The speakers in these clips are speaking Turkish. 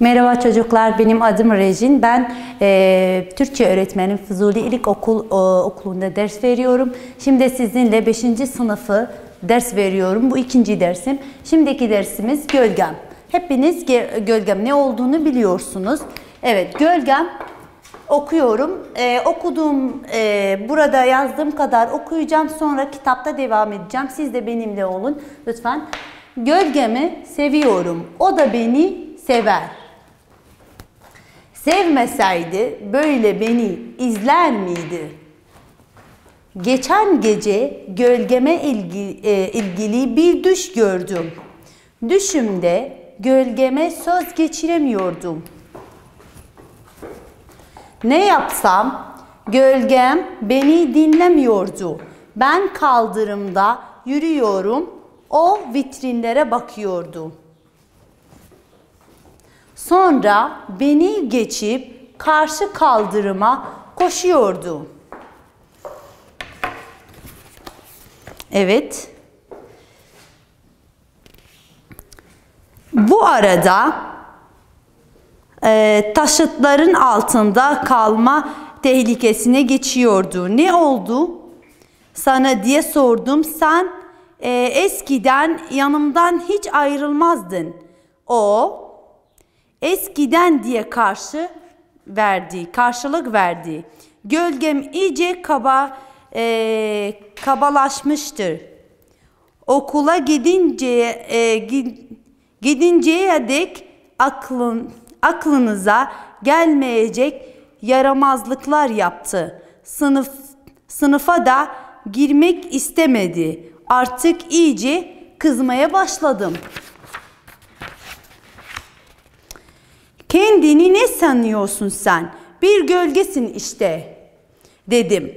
Merhaba çocuklar, benim adım Rejin. Ben Türkçe öğretmenim. Fuzuli İlkokul Okulu'nda ders veriyorum. Şimdi sizinle 5. sınıfı ders veriyorum. Bu ikinci dersim. Şimdiki dersimiz gölgem. Hepiniz gölgem ne olduğunu biliyorsunuz. Evet, gölgem okuyorum. Okuduğum, burada yazdığım kadar okuyacağım. Sonra kitapta devam edeceğim. Siz de benimle olun lütfen. Gölgemi seviyorum. O da beni sever. Sevmeseydi böyle beni izler miydi? Geçen gece gölgeme ilgili bir düş gördüm. Düşümde gölgeme söz geçiremiyordum. Ne yapsam gölgem beni dinlemiyordu. Ben kaldırımda yürüyorum, o vitrinlere bakıyordu. Sonra beni geçip karşı kaldırıma koşuyordu. Evet. Bu arada taşıtların altında kalma tehlikesine geçiyordu. Ne oldu sana diye sordum. Sen eskiden yanımdan hiç ayrılmazdın. O eskiden diye karşılık verdi. Gölgem iyice kabalaşmıştır. Okula gidinceye dek aklınıza gelmeyecek yaramazlıklar yaptı. Sınıfa da girmek istemedi. Artık iyice kızmaya başladım. Kendini ne sanıyorsun sen? Bir gölgesin işte, dedim.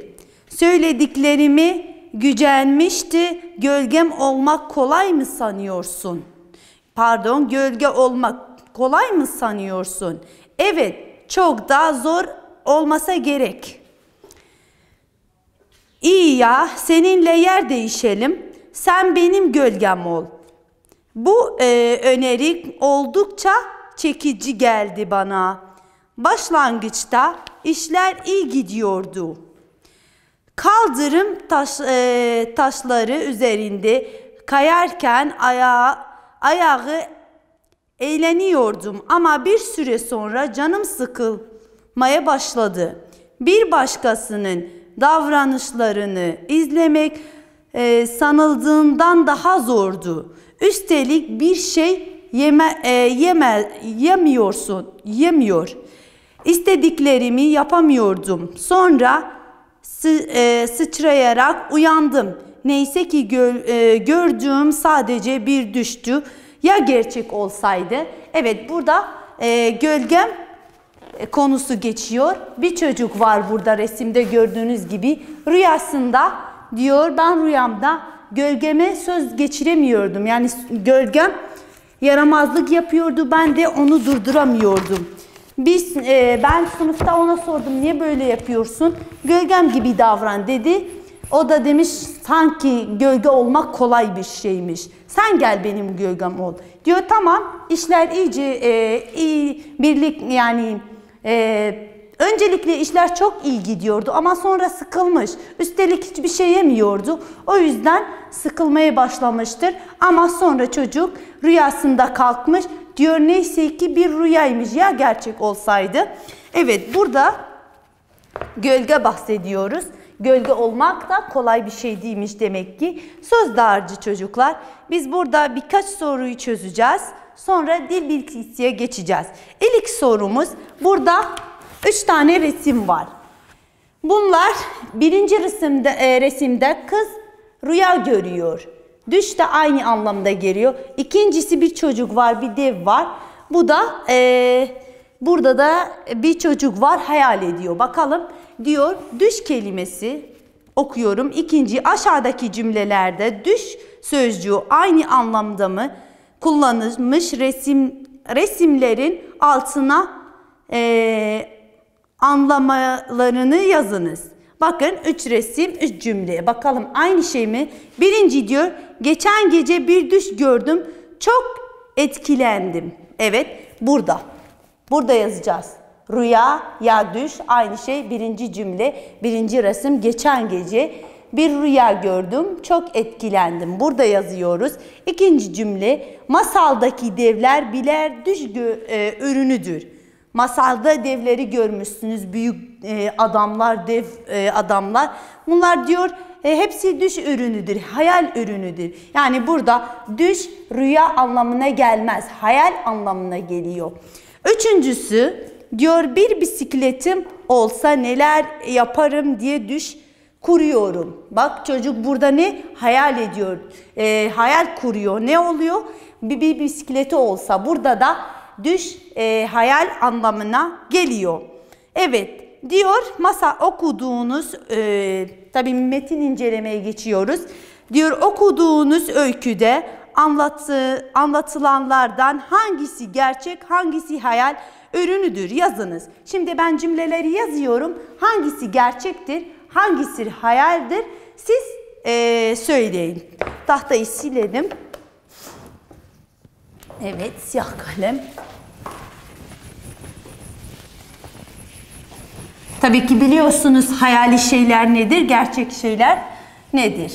Söylediklerimi gücenmişti. Gölgem olmak kolay mı sanıyorsun? Pardon, gölge olmak kolay mı sanıyorsun? Evet, çok daha zor olmasa gerek. İyi ya, seninle yer değişelim. Sen benim gölgem ol. Bu öneri oldukça çekici geldi bana. Başlangıçta işler iyi gidiyordu. Kaldırım taşları üzerinde kayarken ayağı eğleniyordum ama bir süre sonra canım sıkılmaya başladı. Bir başkasının davranışlarını izlemek sanıldığından daha zordu. Üstelik bir şey yemiyor. İstediklerimi yapamıyordum. Sonra sıçrayarak uyandım. Neyse ki gördüğüm sadece bir düştü. Ya gerçek olsaydı? Evet, burada gölgem konusu geçiyor. Bir çocuk var burada resimde gördüğünüz gibi. Rüyasında diyor, ben rüyamda gölgeme söz geçiremiyordum. Yani gölgem yaramazlık yapıyordu. Ben de onu durduramıyordum. Ben sınıfta ona sordum, niye böyle yapıyorsun? Gölgem gibi davran dedi. O da demiş, sanki gölge olmak kolay bir şeymiş. Sen gel benim gölgem ol. Diyor, tamam, işler iyice iyi birlik, yani öncelikle işler çok iyi gidiyordu ama sonra sıkılmış. Üstelik hiçbir şey yemiyordu. O yüzden sıkılmaya başlamıştır. Ama sonra çocuk rüyasında kalkmış. Diyor, neyse ki bir rüyaymış, ya gerçek olsaydı. Evet, burada gölge bahsediyoruz. Gölge olmak da kolay bir şey değilmiş demek ki. Söz dağarcığı çocuklar. Biz burada birkaç soruyu çözeceğiz. Sonra dil bilgisiye geçeceğiz. İlk sorumuz, burada 3 tane resim var. Bunlar birinci resimde kız rüya görüyor. Düş de aynı anlamda geliyor. İkincisi bir çocuk var, bir dev var. Bu da burada da bir çocuk var, hayal ediyor. Bakalım diyor, düş kelimesi okuyorum. İkinci, aşağıdaki cümlelerde düş sözcüğü aynı anlamda mı kullanılmış? Resimlerin altına anlamalarını yazınız. Bakın 3 resim, 3 cümle. Bakalım aynı şey mi? Birinci diyor, geçen gece bir düş gördüm, çok etkilendim. Evet, burada. Burada yazacağız. Rüya ya düş aynı şey. Birinci cümle, birinci resim. Geçen gece bir rüya gördüm, çok etkilendim. Burada yazıyoruz. İkinci cümle, masaldaki devler birer düş ürünüdür. Masalda devleri görmüşsünüz, büyük adamlar, dev adamlar. Bunlar diyor hepsi düş ürünüdür, hayal ürünüdür. Yani burada düş rüya anlamına gelmez, hayal anlamına geliyor. Üçüncüsü diyor bir bisikletim olsa neler yaparım diye düş kuruyorum. Bak çocuk burada ne? Hayal ediyor. Hayal kuruyor. Ne oluyor? Bir bisikleti olsa burada da düş hayal anlamına geliyor. Evet diyor masal okuduğunuz tabii metin incelemeye geçiyoruz. Diyor okuduğunuz öyküde anlatılanlardan hangisi gerçek hangisi hayal ürünüdür yazınız. Şimdi ben cümleleri yazıyorum. Hangisi gerçektir? Hangisi hayaldir? Siz söyleyin. Tahtayı silelim. Evet, siyah kalem. Tabii ki biliyorsunuz hayali şeyler nedir, gerçek şeyler nedir?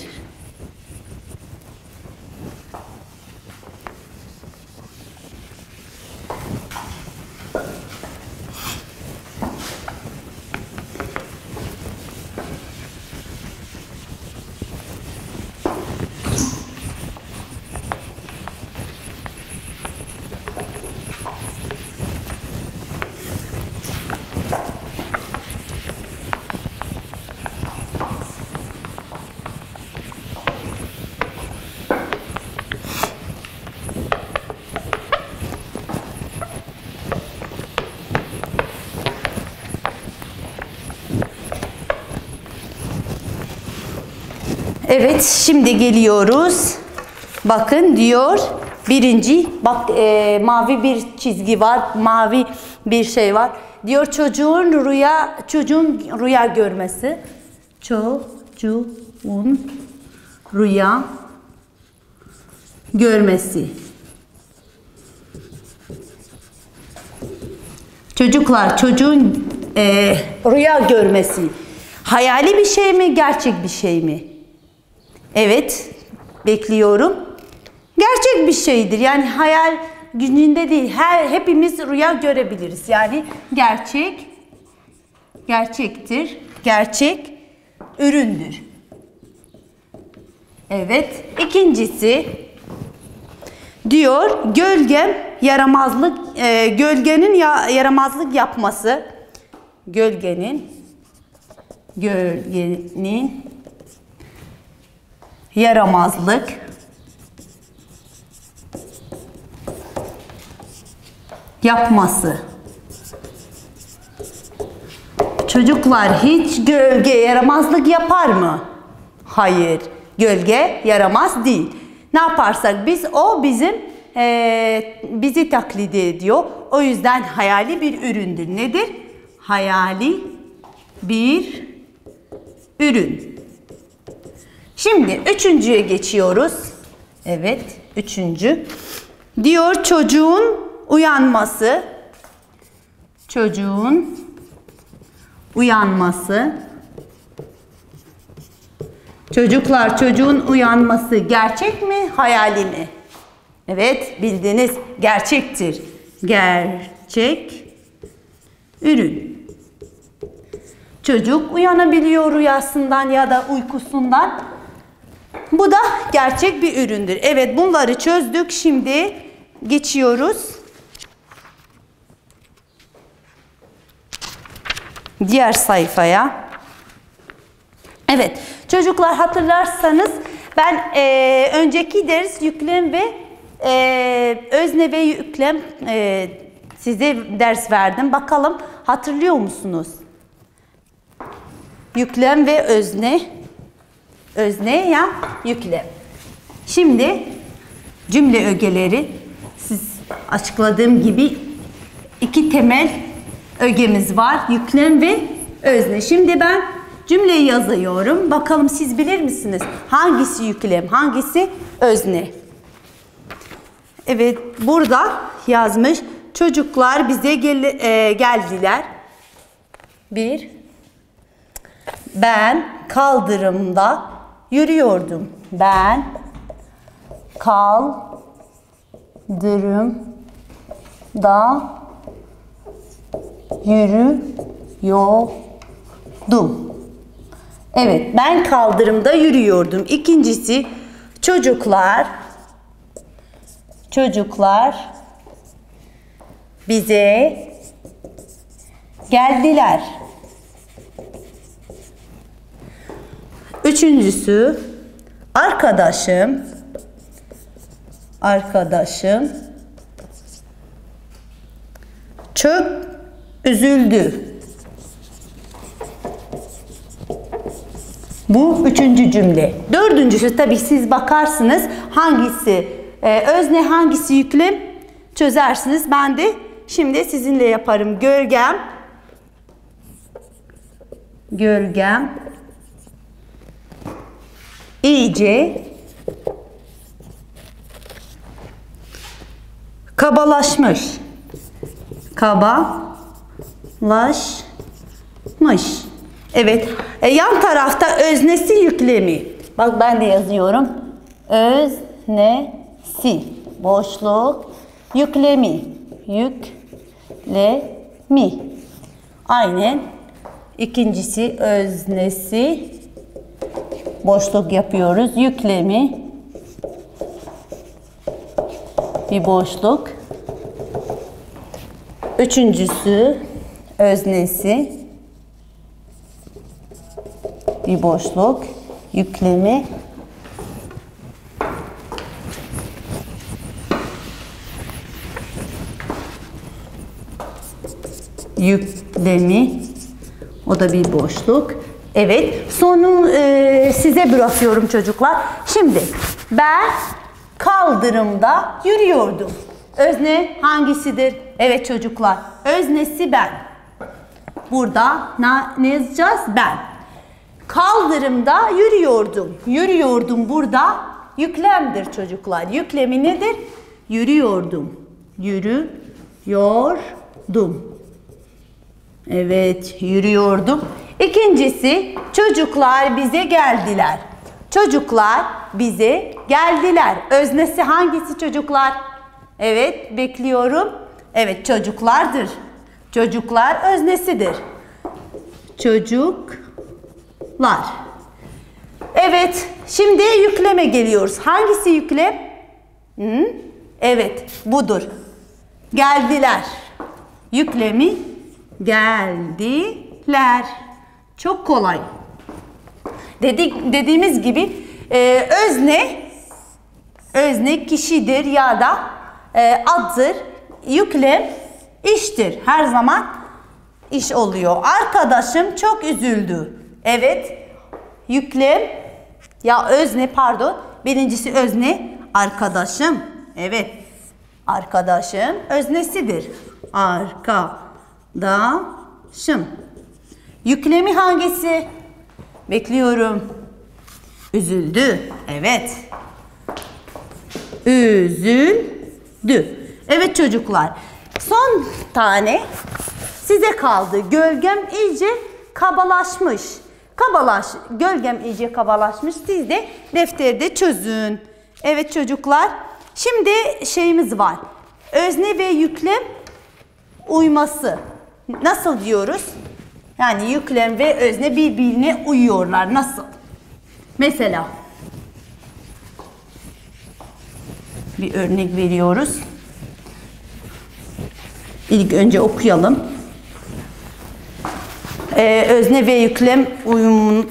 Evet, şimdi geliyoruz. Bakın diyor birinci, bak mavi bir çizgi var, mavi bir şey var. Diyor çocuğun rüya görmesi. Çocuğun rüya görmesi. Çocuklar çocuğun rüya görmesi. Hayali bir şey mi, gerçek bir şey mi? Evet, bekliyorum. Gerçek bir şeydir. Yani hayal gücünde değil. Hepimiz rüya görebiliriz. Yani gerçektir. Gerçek üründür. Evet, ikincisi diyor gölgenin yaramazlık yapması. Gölgenin yaramazlık yapması. Çocuklar hiç gölge yaramazlık yapar mı? Hayır. Gölge yaramaz değil. Ne yaparsak biz o bizi taklit ediyor. O yüzden hayali bir üründür. Nedir? Hayali bir ürün. Şimdi üçüncüye geçiyoruz. Evet, üçüncü. Diyor çocuğun uyanması. Çocuğun uyanması. Çocuklar çocuğun uyanması gerçek mi, hayali mi? Evet, bildiniz. Gerçektir. Gerçek ürün. Çocuk uyanabiliyor rüyasından ya da uykusundan. Bu da gerçek bir üründür. Evet, bunları çözdük. Şimdi geçiyoruz diğer sayfaya. Evet, çocuklar hatırlarsanız ben önceki ders yüklem ve özne ve yüklem size ders verdim. Bakalım hatırlıyor musunuz? Yüklem ve özne. Özne ya yüklem. Şimdi cümle ögeleri siz açıkladığım gibi iki temel ögemiz var. Yüklem ve özne. Şimdi ben cümleyi yazıyorum. Bakalım siz bilir misiniz? Hangisi yüklem, hangisi özne? Evet, burada yazmış. çocuklar bize geldiler. Ben kaldırımda yürüyordum. Ben kaldırımda yürüyordum. Evet, ben kaldırımda yürüyordum. İkincisi, çocuklar bize geldiler. Üçüncüsü, arkadaşım çok üzüldü. Bu üçüncü cümle. Dördüncüsü, tabii siz bakarsınız hangisi özne, hangisi yüklem çözersiniz. Ben de şimdi sizinle yaparım. Gölgem iyice kabalaşmış. Evet. Yan tarafta öznesi yüklemi. Bak ben de yazıyorum. Öznesi. Boşluk. Yüklemi. Aynen. İkincisi öznesi. Boşluk yapıyoruz. Yüklemi. Bir boşluk. Üçüncüsü öznesi. Bir boşluk. Yüklemi. O da bir boşluk. Evet. Sonu size bırakıyorum çocuklar. Şimdi ben kaldırımda yürüyordum. Özne hangisidir? Evet çocuklar. Öznesi ben. Burada ne yazacağız? Ben. Kaldırımda yürüyordum. Yürüyordum burada yüklemdir çocuklar. Yüklemi nedir? Yürüyordum. Evet, yürüyordum. İkincisi, çocuklar bize geldiler. Çocuklar bize geldiler. Öznesi hangisi çocuklar? Evet, bekliyorum. Evet, çocuklardır. Çocuklar öznesidir. Çocuklar. Evet, şimdi yükleme geliyoruz. Hangisi yüklem? Evet, budur. Geldiler. Yüklemi geldiler. Çok kolay. Dediğimiz gibi özne kişidir ya da addır. Yüklem iştir. Her zaman iş oluyor. Arkadaşım çok üzüldü. Evet. Yüklem ya özne, pardon. Birincisi özne. Arkadaşım. Evet. Arkadaşım öznesidir. Arkadaşım. Yüklemi hangisi? Bekliyorum. Üzüldü. Evet. Üzüldü. Evet çocuklar. Son tane size kaldı. Gölgem iyice kabalaşmış. Gölgem iyice kabalaşmış. Siz de defterde çözün. Evet çocuklar. Şimdi şeyimiz var. Özne ve yüklem uyması. Nasıl diyoruz? Yani yüklem ve özne birbirine uyuyorlar. Nasıl? Mesela bir örnek veriyoruz. İlk önce okuyalım. Özne ve yüklem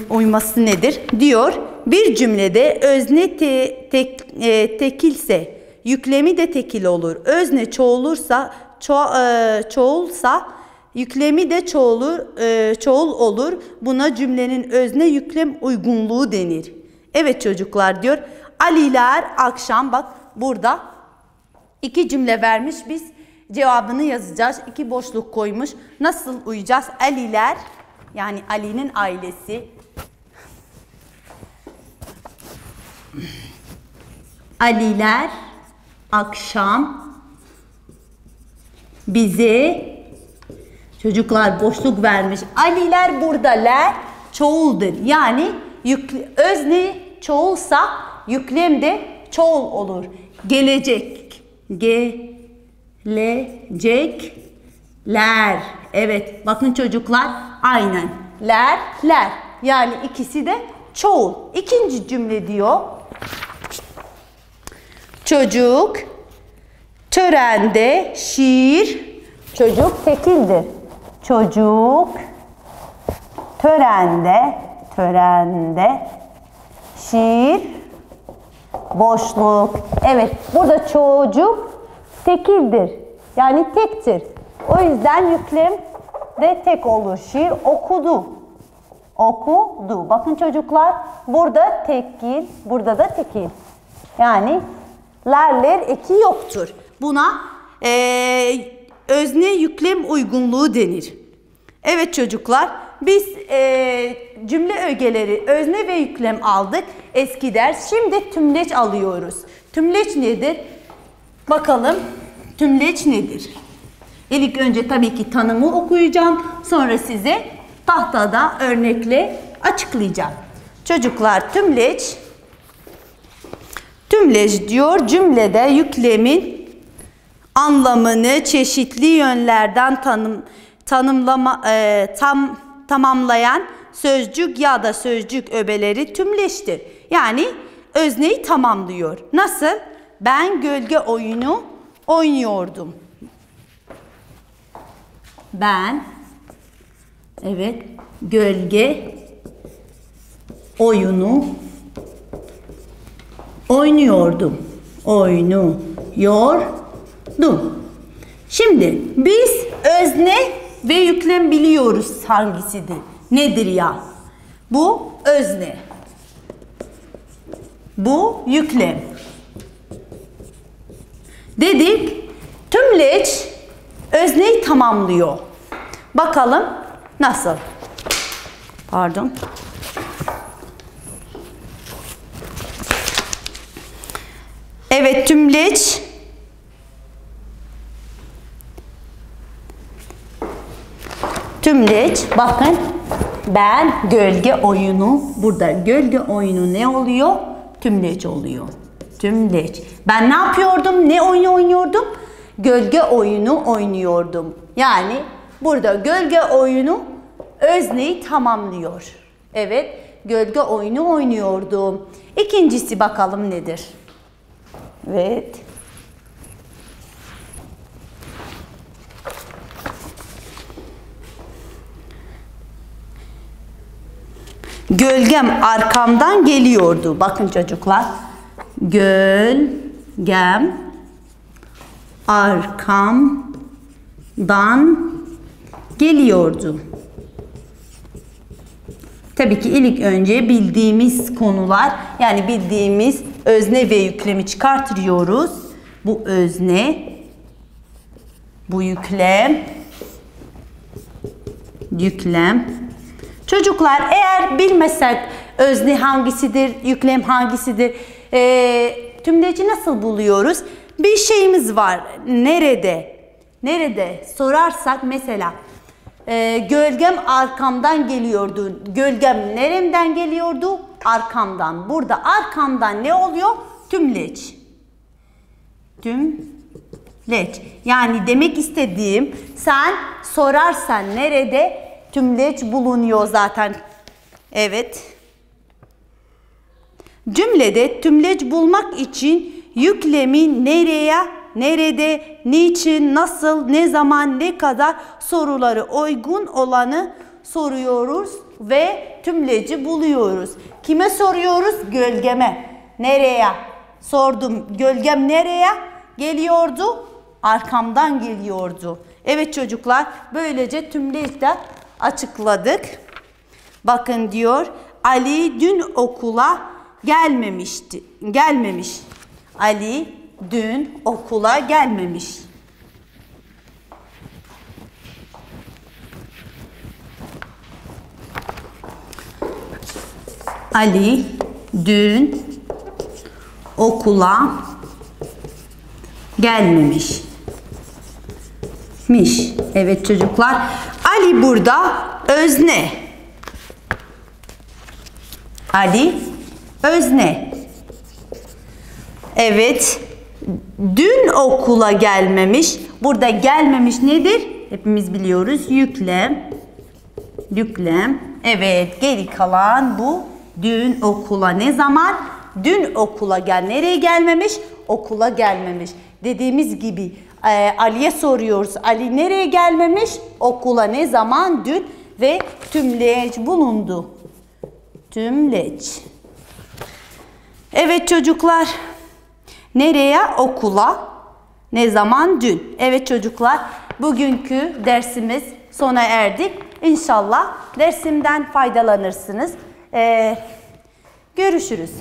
uyması nedir? Diyor. Bir cümlede özne tekilse yüklemi de tekil olur. Özne çoğulsa yüklemi de çoğul olur. Buna cümlenin özne yüklem uygunluğu denir. Evet çocuklar diyor. Aliler akşam, bak burada iki cümle vermiş, biz cevabını yazacağız. İki boşluk koymuş. Nasıl uyacağız? Aliler yani Ali'nin ailesi. Aliler akşam bize çocuklar boşluk vermiş. Aliler buradalar çoğuldur. Yani özne çoğulsa yüklem de çoğul olur. Gelecek. Gelecekler. Evet bakın çocuklar aynen. Ler. Yani ikisi de çoğul. İkinci cümle diyor. Çocuk törende şiir. Çocuk tekildir. Çocuk törende şiir boşluk. Evet burada çocuk tekildir. Yani tektir. O yüzden yüklem de tek olur. Şiir okudu. Bakın çocuklar burada tekil, burada da tekil. Yani ler eki yoktur. Buna özne yüklem uygunluğu denir. Evet çocuklar biz cümle ögeleri özne ve yüklem aldık eski ders. Şimdi tümleç alıyoruz. Tümleç nedir? Bakalım tümleç nedir? İlk önce tabii ki tanımı okuyacağım. Sonra size tahtada örnekle açıklayacağım. Çocuklar tümleç diyor cümlede yüklemin anlamını çeşitli yönlerden tamamlayan sözcük ya da sözcük öbeleri tümleçtir. Yani özneyi tamamlıyor. Nasıl? Ben gölge oyunu oynuyordum. Ben gölge oyunu oynuyordum. Şimdi biz özne ve yüklem biliyoruz hangisidir. Nedir ya? Bu özne. Bu yüklem. Dedik tümleç özneyi tamamlıyor. Bakalım nasıl? Pardon. Evet tümleç bakın ben gölge oyunu burada gölge oyunu ne oluyor? Tümleç oluyor. Tümleç. Ben ne yapıyordum? Ne oyunu oynuyordum? Gölge oyunu oynuyordum. Yani burada gölge oyunu özneyi tamamlıyor. Evet gölge oyunu oynuyordum. İkincisi bakalım nedir? Evet. Gölgem arkamdan geliyordu. Bakın çocuklar. Gölgem arkamdan geliyordu. Tabii ki ilk önce bildiğimiz konular, yani bildiğimiz özne ve yüklemi çıkartıyoruz. Bu özne, bu yüklem. Çocuklar eğer bilmesek özne hangisidir, yüklem hangisidir, tümleci nasıl buluyoruz? Bir şeyimiz var. Nerede sorarsak mesela gölgem arkamdan geliyordu. Gölgem neremden geliyordu? Arkamdan. Burada arkamdan ne oluyor? Tümleç. Yani demek istediğim sen sorarsan nerede tümleç bulunuyor zaten. Evet. Cümlede tümleç bulmak için yüklemi nerede, niçin, nasıl, ne zaman, ne kadar soruları uygun olanı soruyoruz ve tümleci buluyoruz. Kime soruyoruz? Gölgeme. Nereye? Sordum. Gölgem nereye geliyordu? Arkamdan geliyordu. Evet çocuklar, böylece tümleci de açıkladık. Bakın diyor, Ali dün okula gelmemiş. Ali dün okula gelmemiş. Ali dün okula gelmemiş. Miş. Evet çocuklar. Ali burada özne. Ali özne. Evet. Dün okula gelmemiş. Burada gelmemiş nedir? Hepimiz biliyoruz. Yüklem. Yüklem. Evet. Geri kalan bu. Dün okula ne zaman? Dün okula nereye gelmemiş? Okula gelmemiş. Dediğimiz gibi Ali'ye soruyoruz. Ali nereye gelmemiş? Okula ne zaman? Dün ve tümleç bulundu. Tümleç. Evet çocuklar. Nereye? Okula. Ne zaman? Dün. Evet çocuklar. Bugünkü dersimiz sona erdik. İnşallah dersimden faydalanırsınız. Görüşürüz.